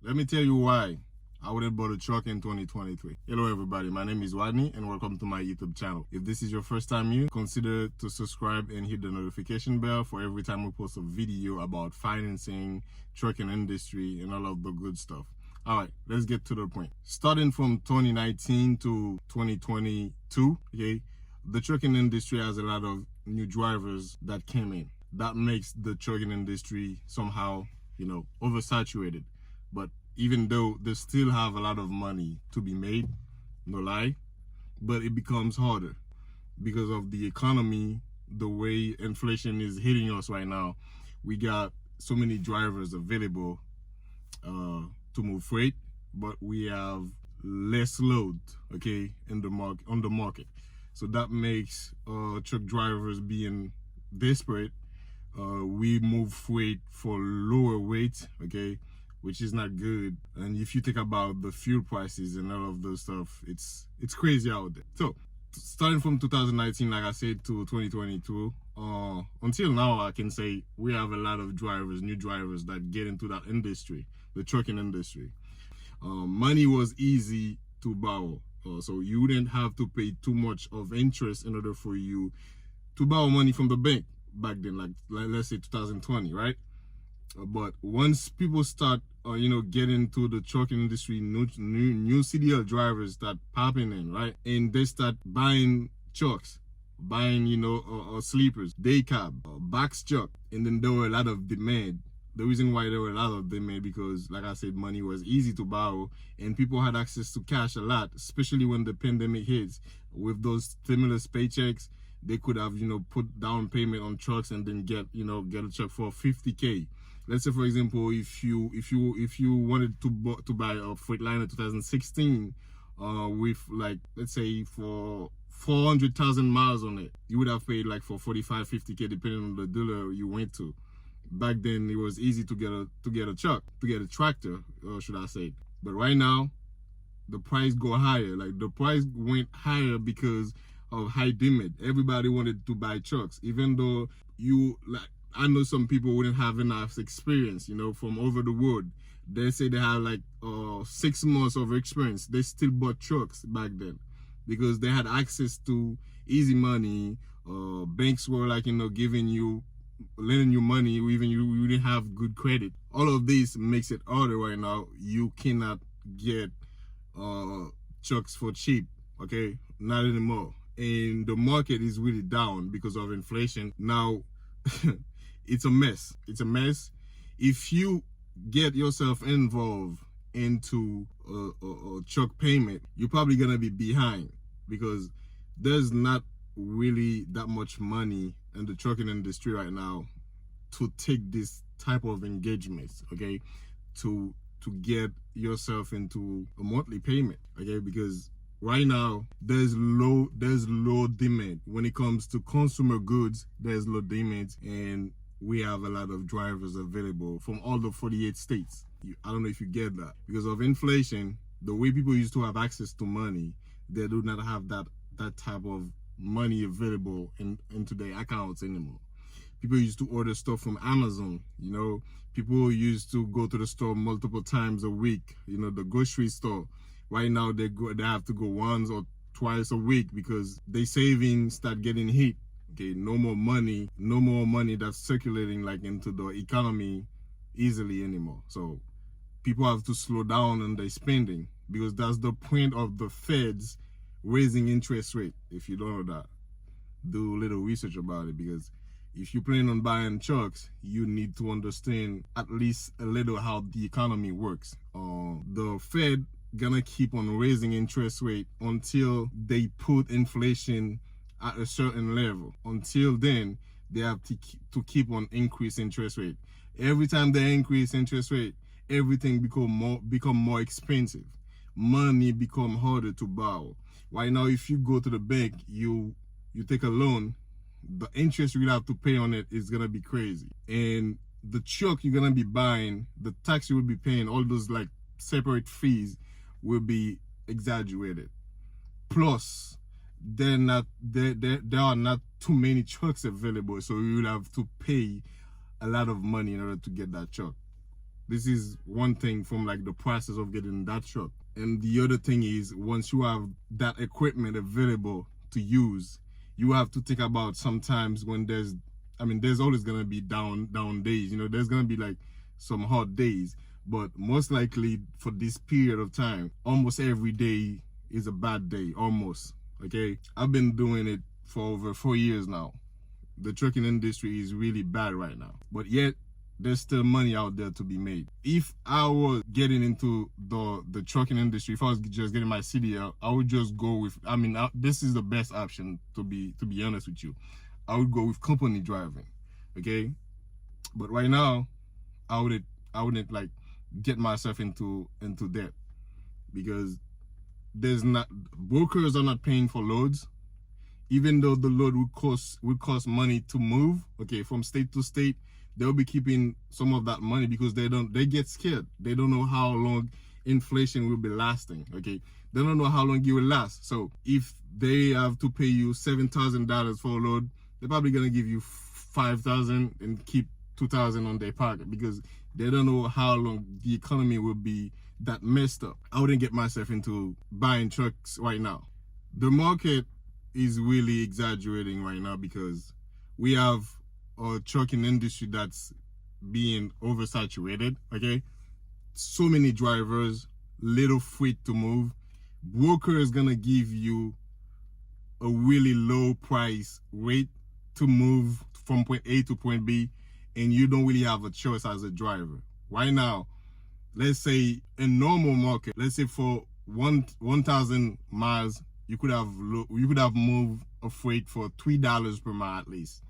Let me tell you why I wouldn't buy a truck in 2023. Hello everybody, my name is Wadney and welcome to my YouTube channel. If this is your first time here, consider to subscribe and hit the notification bell for every time we post a video about financing, trucking industry and all of the good stuff. Alright, let's get to the point. Starting from 2019 to 2022, okay, the trucking industry has a lot of new drivers that came in. That makes the trucking industry somehow, oversaturated. But even though they still have a lot of money to be made, no lie, but it becomes harder because of the economy, the way inflation is hitting us right now. We got so many drivers available to move freight, but we have less load, okay, on the market. So that makes truck drivers being desperate. We move freight for lower weight, okay, which is not good. And if you think about the fuel prices and all of those stuff, it's crazy out there. So starting from 2019, like I said, to 2022, until now, I can say we have a lot of drivers, new drivers that get into that industry, the trucking industry. Money was easy to borrow, so you didn't have to pay too much of interest in order for you to borrow money from the bank back then, like let's say 2020, right? But once people start, get into the trucking industry, new CDL drivers start popping in, right? And they start buying trucks, buying, sleepers, day cab, box truck. And then there were a lot of demand. The reason why there were a lot of demand because, like I said, money was easy to borrow and people had access to cash a lot, especially when the pandemic hits. With those stimulus paychecks, they could have, put down payment on trucks and then get a truck for $50K. Let's say, for example, if you wanted to buy a Freightliner 2016 with, like, let's say for 400,000 miles on it, you would have paid like for 45, 50K depending on the dealer you went to. Back then, it was easy to get a truck, to get a tractor, should I say? But right now, the price go higher. Like the price went higher because of high demand. Everybody wanted to buy trucks, even though I know some people wouldn't have enough experience, from over the world. They say they have like 6 months of experience. They still bought trucks back then because they had access to easy money. Banks were like, lending you money, even you didn't have good credit. All of this makes it harder right now. You cannot get trucks for cheap, okay? Not anymore. And the market is really down because of inflation. Now, it's a mess. It's a mess. If you get yourself involved into a truck payment, you're probably gonna be behind because there's not really that much money in the trucking industry right now to take this type of engagements, okay, to get yourself into a monthly payment, okay, because right now there's low demand when it comes to consumer goods. There's low demand and we have a lot of drivers available from all the 48 states. I don't know if you get that. Because of inflation, the way people used to have access to money, they do not have that type of money available into their accounts anymore. People used to order stuff from Amazon, people used to go to the store multiple times a week, the grocery store. Right now they have to go once or twice a week because their savings start getting hit. Okay, no more money that's circulating like into the economy easily anymore. So people have to slow down on their spending because that's the point of the Feds raising interest rate. If you don't know that, do a little research about it, because if you plan on buying trucks, you need to understand at least a little how the economy works. The Fed gonna keep on raising interest rate until they put inflation at a certain level. Until then, they have to keep on increase interest rate. Every time they increase interest rate, everything become more expensive. Money become harder to borrow. Right now, if you go to the bank, you take a loan, the interest you have to pay on it is gonna be crazy. And the truck you're gonna be buying, the tax you will be paying, all those like separate fees will be exaggerated. Plus, there are not too many trucks available, so you will have to pay a lot of money in order to get that truck. This is one thing from like the process of getting that truck. And the other thing is, once you have that equipment available to use, you have to think about sometimes when there's always gonna be down days. There's gonna be like some hot days, but most likely for this period of time, almost every day is a bad day, almost. Okay, I've been doing it for over 4 years now. The trucking industry is really bad right now, but yet there's still money out there to be made. If I was getting into the trucking industry, if I was just getting my CDL, I would just go with, this is the best option, to be honest with you. I would go with company driving, okay? But right now, I wouldn't like get myself into debt, because brokers are not paying for loads. Even though the load would cost money to move, okay, from state to state, they'll be keeping some of that money because they get scared. They don't know how long inflation will be lasting, okay? They don't know how long it will last. So if they have to pay you $7,000 for a load, they're probably gonna give you $5,000 and keep $2,000 on their pocket, because they don't know how long the economy will be that messed up. I wouldn't get myself into buying trucks right now. The market is really exaggerating right now, because we have a trucking industry that's being oversaturated, okay? So many drivers, little freight to move. Broker is gonna give you a really low price rate to move from point A to point B, and you don't really have a choice as a driver. Right now, let's say in normal market, let's say for 1,000 miles, you could have moved a freight for $3 per mile at least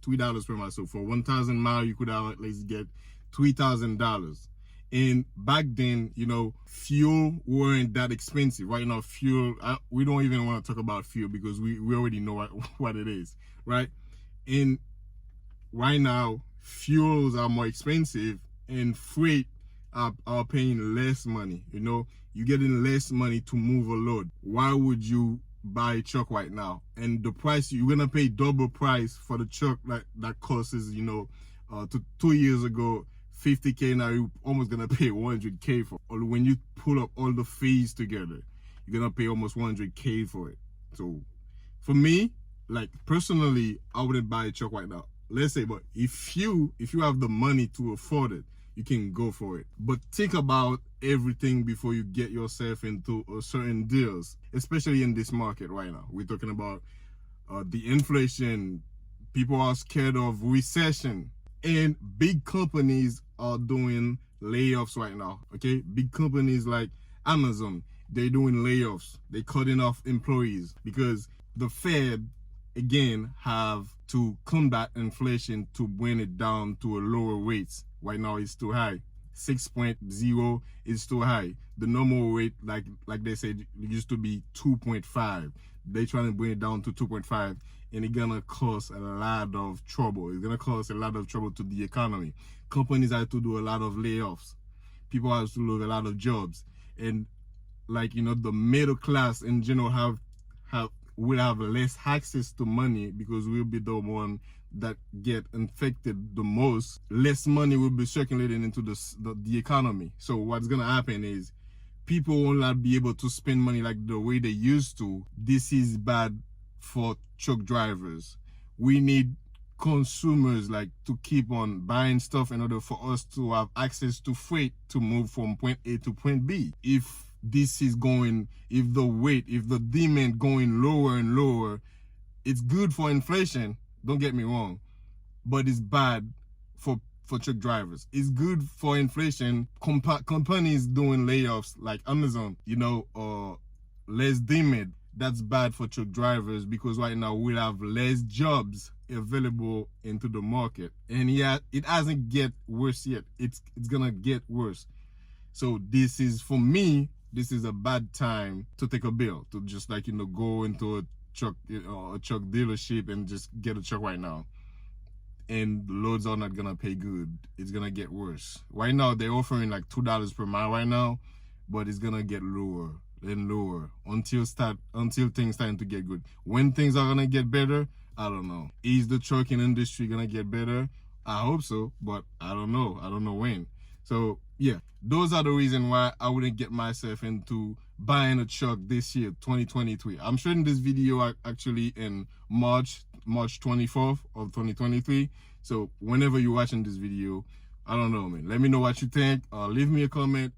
$3 per mile. So for 1,000 miles, you could have at least get $3,000. And back then, fuel weren't that expensive. Right now, fuel, we don't even want to talk about fuel, because we already know what it is, right? And right now, fuels are more expensive, and freight are paying less money. You're getting less money to move a load. Why would you buy a truck right now? And the price, you're gonna pay double price for the truck that costs, 2 years ago, $50K. Now you're almost gonna pay $100K for. Or when you pull up all the fees together, you're gonna pay almost $100K for it. So for me, like personally, I wouldn't buy a truck right now. Let's say, but if you have the money to afford it, you can go for it. But think about everything before you get yourself into certain deals, especially in this market right now. We're talking about the inflation. People are scared of recession, and big companies are doing layoffs right now, okay? Big companies like Amazon, they're doing layoffs. They're cutting off employees, because the Fed, again, have to combat inflation to bring it down to a lower rates. Right now it's too high. 6.0 is too high. The normal rate, like they said, it used to be 2.5. They're trying to bring it down to 2.5, and it's gonna cause a lot of trouble. It's gonna cause a lot of trouble to the economy. Companies have to do a lot of layoffs. People have to lose a lot of jobs, and the middle class in general will have less access to money, because we'll be the one that get infected the most. Less money will be circulating into the economy. So what's gonna happen is people will not be able to spend money like the way they used to. This is bad for truck drivers. We need consumers to keep on buying stuff in order for us to have access to freight to move from point A to point B. If the demand going lower and lower, it's good for inflation, don't get me wrong, but it's bad for truck drivers. It's good for inflation. Companies doing layoffs like Amazon, or less demand, that's bad for truck drivers, because right now we'll have less jobs available into the market. And it hasn't get worse yet. It's gonna get worse. So for me, this is a bad time to take a bill, to just go into a truck dealership and just get a truck right now. And the loads are not gonna pay good. It's gonna get worse. Right now they're offering $2 per mile right now, but it's gonna get lower and lower until things starting to get good. When things are gonna get better, I don't know. Is the trucking industry gonna get better? I hope so, but I don't know. I don't know when. So yeah, those are the reason why I wouldn't get myself into buying a truck this year, 2023. I'm shooting this video actually in March 24th of 2023. So whenever you're watching this video, I don't know, man, let me know what you think. Leave me a comment.